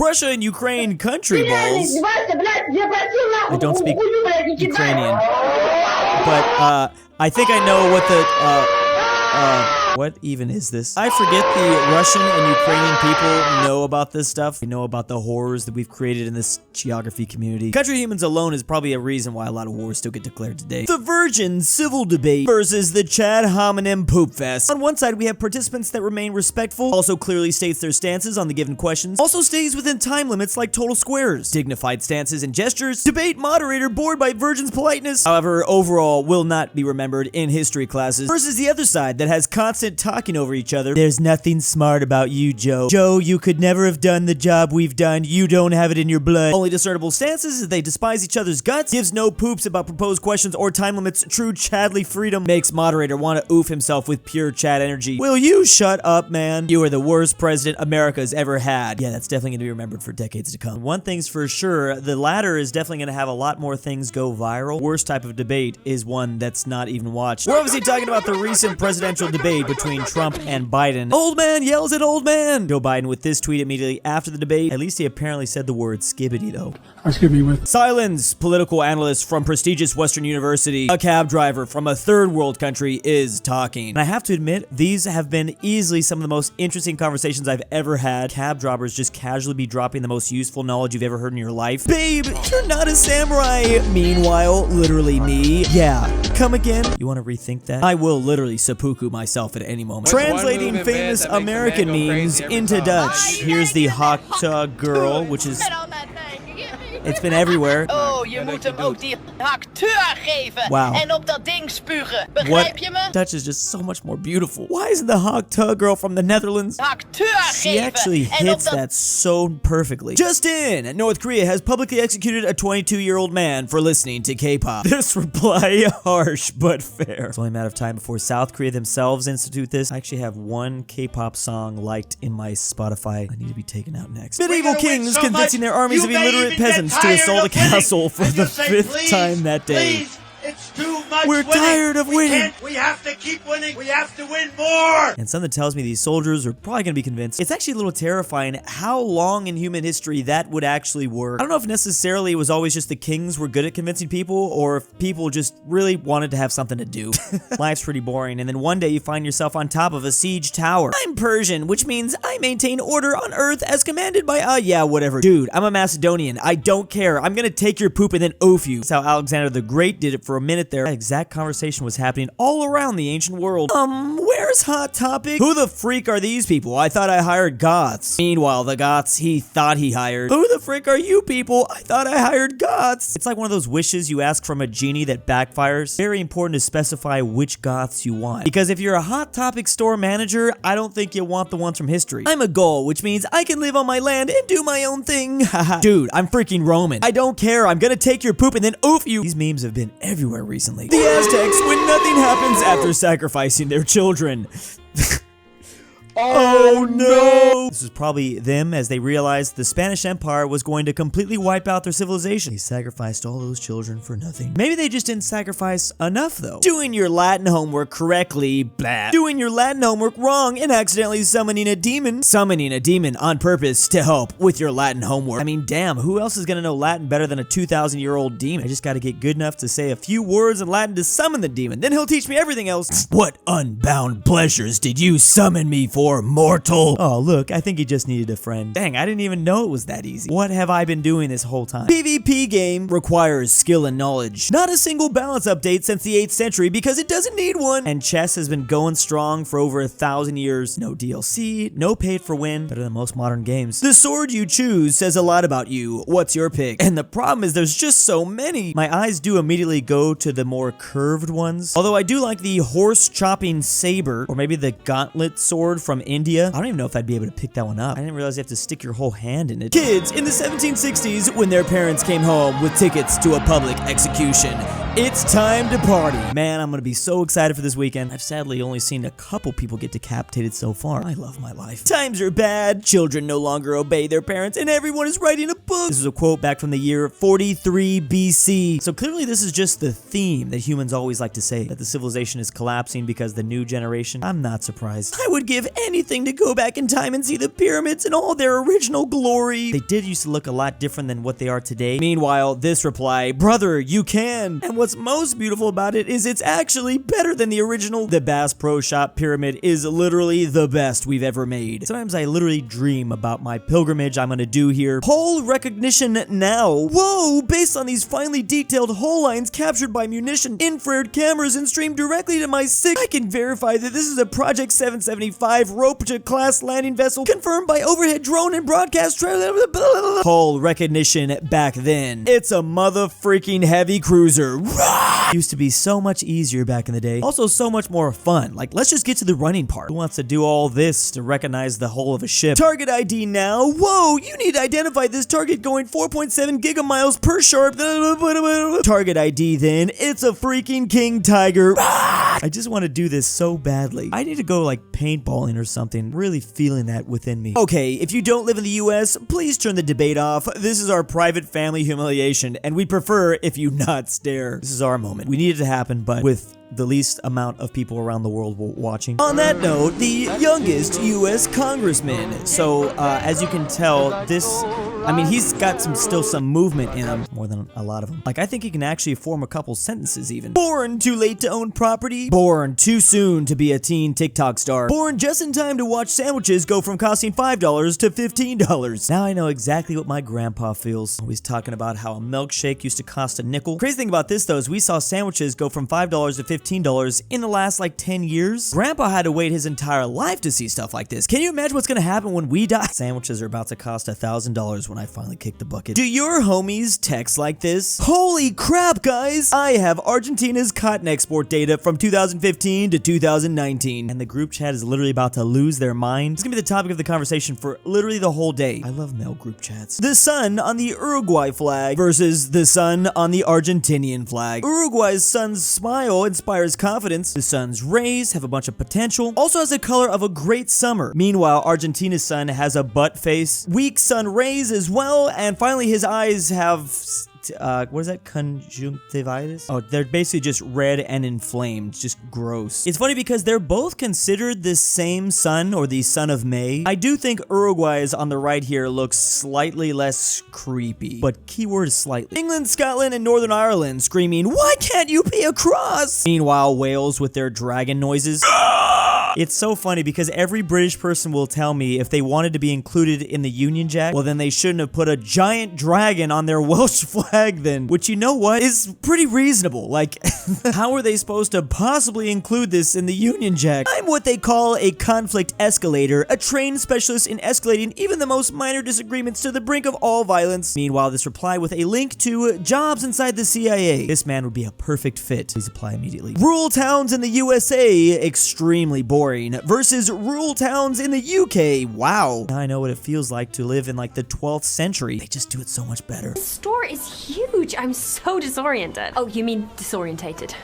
Russia and Ukraine country balls. I don't speak Ukrainian. But, I think I know what the, what even is this? I forget the Russian and Ukrainian people know about this stuff. We know about the horrors that we've created in this geography community. Country humans alone is probably a reason why a lot of wars still get declared today. The virgin civil debate versus the Chad homonym poop fest. On one side, we have participants that remain respectful, also clearly states their stances on the given questions, also stays within time limits like total squares, dignified stances and gestures, debate moderator bored by virgin's politeness, however, overall will not be remembered in history classes, versus the other side that has constant talking over each other. There's nothing smart about you, Joe. Joe, you could never have done the job we've done. You don't have it in your blood. Only discernible stances is they despise each other's guts, gives no poops about proposed questions or time limits, true Chadly freedom, makes moderator want to oof himself with pure Chad energy. Will you shut up, man? You are the worst president America's ever had. Yeah, that's definitely going to be remembered for decades to come. One thing's for sure, the latter is definitely going to have a lot more things go viral. Worst type of debate is one that's not even watched. We're obviously talking about the recent presidential debate between Trump and Biden. Old man yells at old man. Joe Biden with this tweet immediately after the debate. At least he apparently said the word skibbity though. Silence. Political analyst from prestigious Western University, a cab driver from a third world country is talking. And I have to admit, these have been easily some of the most interesting conversations I've ever had. Cab drivers just casually be dropping the most useful knowledge you've ever heard in your life. Babe, you're not a samurai. Meanwhile, literally me. Yeah, come again? You want to rethink that? I will literally seppuku myself at any moment. Translating famous American memes into Dutch. Here's the Avoca girl, which is... It's been everywhere. Oh, je moet hem ook die acteur geven. Wow. En op dat ding spugen. Begrijp je me? Dutch is just so much more beautiful. Why isn't the Avoca girl from the Netherlands? Acteur She geven. actually hits that so perfectly. Just in, North Korea has publicly executed a 22-year-old man for listening to K-pop. This reply, harsh but fair. It's only a matter of time before South Korea themselves institute this. I actually have one K-pop song liked in my Spotify. I need to be taken out next. Medieval kings convincing their armies of illiterate peasants to assault a castle for the 5th time that day. It's too much We're tired of winning. We have to keep winning. We have to win more. And something tells me these soldiers are probably going to be convinced. It's actually a little terrifying how long in human history that would actually work. I don't know if necessarily it was always just the kings were good at convincing people or if people just really wanted to have something to do. Life's pretty boring. And then one day you find yourself on top of a siege tower. I'm Persian, which means I maintain order on Earth as commanded by, yeah, whatever. Dude, I'm a Macedonian. I don't care. I'm going to take your poop and then oof you. That's how Alexander the Great did it for a minute there. That exact conversation was happening all around the ancient world. Where's Hot Topic? Who the freak are these people? I thought I hired Goths. Meanwhile, the Goths he thought he hired. Who the frick are you people? I thought I hired Goths. It's like one of those wishes you ask from a genie that backfires. Very important to specify which Goths you want. Because if you're a Hot Topic store manager, I don't think you want the ones from history. I'm a Gaul, which means I can live on my land and do my own thing. Haha. Dude, I'm freaking Roman. I don't care. I'm gonna take your poop and then oof you. These memes have been everywhere recently. The Aztecs, when nothing happens after sacrificing their children. Oh no! This was probably them as they realized the Spanish Empire was going to completely wipe out their civilization. They sacrificed all those children for nothing. Maybe they just didn't sacrifice enough though. Doing your Latin homework correctly, blah. Doing your Latin homework wrong and accidentally summoning a demon. Summoning a demon on purpose to help with your Latin homework. I mean, damn, who else is gonna know Latin better than a 2,000-year-old demon? I just gotta get good enough to say a few words in Latin to summon the demon. Then he'll teach me everything else. What unbound pleasures did you summon me for? Mortal. Oh, look, I think he just needed a friend. Dang, I didn't even know it was that easy. What have I been doing this whole time? PvP game requires skill and knowledge. Not a single balance update since the 8th century because it doesn't need one. And chess has been going strong for over 1,000 years. No DLC, no paid for win, better than most modern games. The sword you choose says a lot about you. What's your pick? And the problem is there's just so many. My eyes do immediately go to the more curved ones. Although I do like the horse chopping saber or maybe the gauntlet sword from India. I don't even know if I'd be able to pick that one up. I didn't realize you have to stick your whole hand in it. Kids in the 1760s, when their parents came home with tickets to a public execution, It's time to party. Man, I'm gonna be so excited for this weekend. I've sadly only seen a couple people get decapitated so far. I love my life. Times are bad, children no longer obey their parents, and everyone is writing a book. This is a quote back from the year 43 BC. So clearly this is just the theme that humans always like to say, that the civilization is collapsing because the new generation. I'm not surprised. I would give anything to go back in time and see the pyramids in all their original glory. They did used to look a lot different than what they are today. Meanwhile, this reply, brother, you can. And what's most beautiful about it is it's actually better than the original. The Bass Pro Shop pyramid is literally the best we've ever made. Sometimes I literally dream about my pilgrimage I'm gonna do here. Hole recognition now. Whoa, based on these finely detailed hole lines captured by munition infrared cameras and streamed directly to my SIG, I can verify that this is a Project 775 rope to class landing vessel confirmed by overhead drone and broadcast hole recognition back then. It's a mother-freaking heavy cruiser. Used to be so much easier back in the day. Also so much more fun. Like, let's just get to the running part. Who wants to do all this to recognize the hull of a ship? Target ID now. Whoa, you need to identify this target going 4.7 gigamiles per sharp. Target ID then. It's a freaking king tiger. I just want to do this so badly. I need to go like paintballing or something. Really feeling that within me. Okay, if you don't live in the US, please turn the debate off. This is our private family humiliation, and we prefer if you not stare. This is our moment. We need it to happen, but with the least amount of people around the world watching. On that note, the youngest U.S. congressman. So, as you can tell, I mean, he's got still some movement in him, more than a lot of them. Like, I think he can actually form a couple sentences even. Born too late to own property. Born too soon to be a teen TikTok star. Born just in time to watch sandwiches go from costing $5 to $15. Now I know exactly what my grandpa feels. Always talking about how a milkshake used to cost a nickel. Crazy thing about this though is we saw sandwiches go from $5 to $15 in the last like 10 years. Grandpa had to wait his entire life to see stuff like this. Can you imagine what's gonna happen when we die? Sandwiches are about to cost $1,000 when I finally kick the bucket. Do your homies text like this? Holy crap, guys! I have Argentina's cotton export data from 2015 to 2019, and the group chat is literally about to lose their mind. It's gonna be the topic of the conversation for literally the whole day. I love male group chats. The sun on the Uruguay flag versus the sun on the Argentinian flag. Uruguay's sun's smile inspires confidence. The sun's rays have a bunch of potential. Also has the color of a great summer. Meanwhile, Argentina's sun has a butt face, weak sun rays as well, and finally his eyes have what is that? Conjunctivitis? Oh, they're basically just red and inflamed. Just gross. It's funny because they're both considered the same sun, or the son of May. I do think Uruguay's on the right here looks slightly less creepy, but keyword is slightly. England, Scotland, and Northern Ireland screaming, "Why can't you be a cross?" Meanwhile, Wales with their dragon noises. It's so funny because every British person will tell me if they wanted to be included in the Union Jack, well then they shouldn't have put a giant dragon on their Welsh flag then, which you know what, is pretty reasonable. Like, how are they supposed to possibly include this in the Union Jack? I'm what they call a conflict escalator, a trained specialist in escalating even the most minor disagreements to the brink of all violence. Meanwhile, this reply with a link to jobs inside the CIA. This man would be a perfect fit. Please apply immediately. Rural towns in the USA, extremely boring, versus rural towns in the UK. Wow. Now I know what it feels like to live in like the 12th century. They just do it so much better. The store is huge. I'm so disoriented. Oh, you mean disorientated?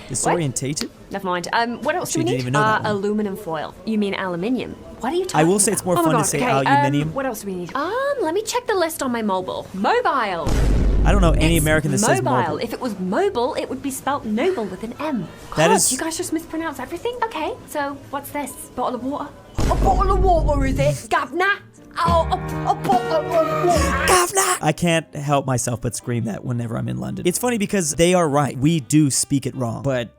Disorientated? What? Never mind. What else do we need? Aluminum foil. You mean aluminium? What are you talking about? I will say it's more fun to say aluminium. What else do we need? Let me check the list on my mobile. Mobile. I don't know any American that says mobile. If it was mobile, it would be spelt noble with an M. That is... you guys just mispronounce everything? Okay, so what's this? Bottle of water? A bottle of water, is it? Governor? Oh, a bottle of water. Governor! I can't help myself but scream that whenever I'm in London. It's funny because they are right. We do speak it wrong, but...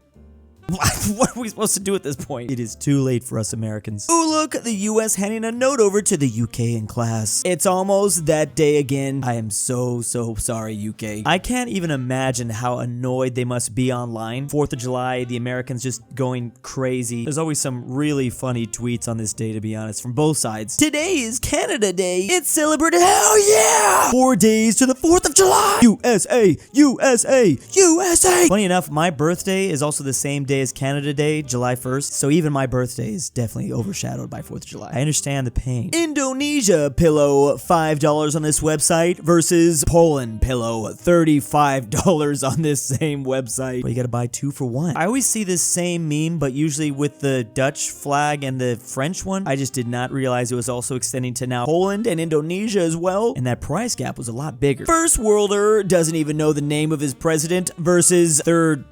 what are we supposed to do at this point? It is too late for us Americans. Ooh, look, the US handing a note over to the UK in class. It's almost that day again. I am so sorry, UK. I can't even imagine how annoyed they must be online. 4th of July, the Americans just going crazy. There's always some really funny tweets on this day, to be honest, from both sides. Today is Canada Day. It's celebrated, hell yeah! 4 days to the 4th of of July! USA! USA! USA! Funny enough, my birthday is also the same day as Canada Day, July 1st, so even my birthday is definitely overshadowed by 4th of July. I understand the pain. Indonesia pillow, $5 on this website versus Poland pillow, $35 on this same website. But you gotta buy 2 for 1. I always see this same meme, but usually with the Dutch flag and the French one. I just did not realize it was also extending to now Poland and Indonesia as well, and that price gap was a lot bigger. First worlder doesn't even know the name of his president versus third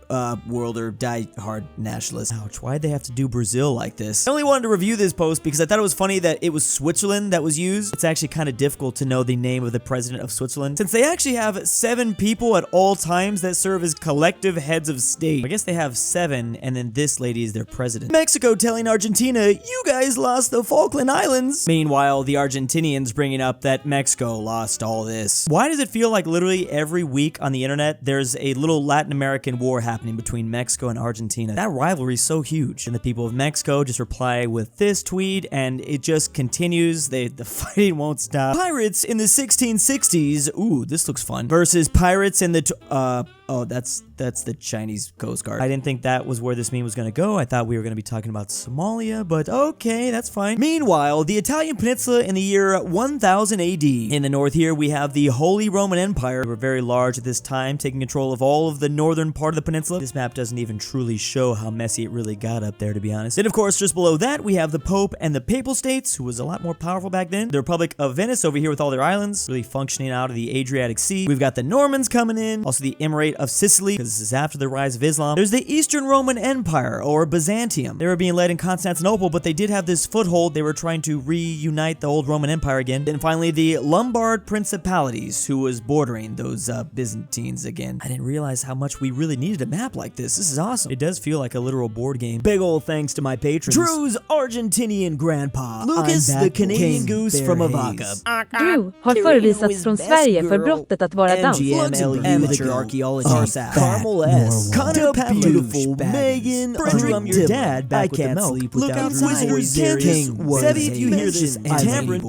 worlder die-hard nationalist. Ouch, why'd they have to do Brazil like this? I only wanted to review this post because I thought it was funny that it was Switzerland that was used. It's actually kind of difficult to know the name of the president of Switzerland since they actually have 7 people at all times that serve as collective heads of state. I guess they have 7 and then this lady is their president. Mexico telling Argentina, you guys lost the Falkland Islands. Meanwhile, the Argentinians bringing up that Mexico lost all this. Why does it feel like literally every week on the internet there's a little Latin American war happening between Mexico and Argentina? That rivalry is so huge. And the people of Mexico just reply with this tweet and it just continues. The fighting won't stop. Pirates in the 1660s. Ooh, this looks fun. Versus pirates in the oh, that's the Chinese Coast Guard. I didn't think that was where this meme was gonna go. I thought we were gonna be talking about Somalia, but okay, that's fine. Meanwhile, the Italian peninsula in the year 1000 AD. In the north here, we have the Holy Roman Empire. They were very large at this time, taking control of all of the northern part of the peninsula. This map doesn't even truly show how messy it really got up there, to be honest. And of course, just below that, we have the Pope and the Papal States, who was a lot more powerful back then. The Republic of Venice over here with all their islands, really functioning out of the Adriatic Sea. We've got the Normans coming in, also the Emirate of Sicily, because this is after the rise of Islam. There's the Eastern Roman Empire, or Byzantium. They were being led in Constantinople, but they did have this foothold. They were trying to reunite the old Roman Empire again. And finally, the Lombard Principalities, who was bordering those Byzantines again. I didn't realize how much we really needed a map like this. This is awesome. It does feel like a literal board game. Big ol' thanks to my patrons. Drew's Argentinian grandpa. Lucas, the Canadian Goose from Avoca. Drew har förvisats från Sverige för brottet att vara dans. Amateur Archaeology. Sarsath, Carmel S, Kade Beautiful-MEGAN, I'm your dad back with the milk. Look out, InquisitorXarius, Sebby, if you hear this, and Tambre.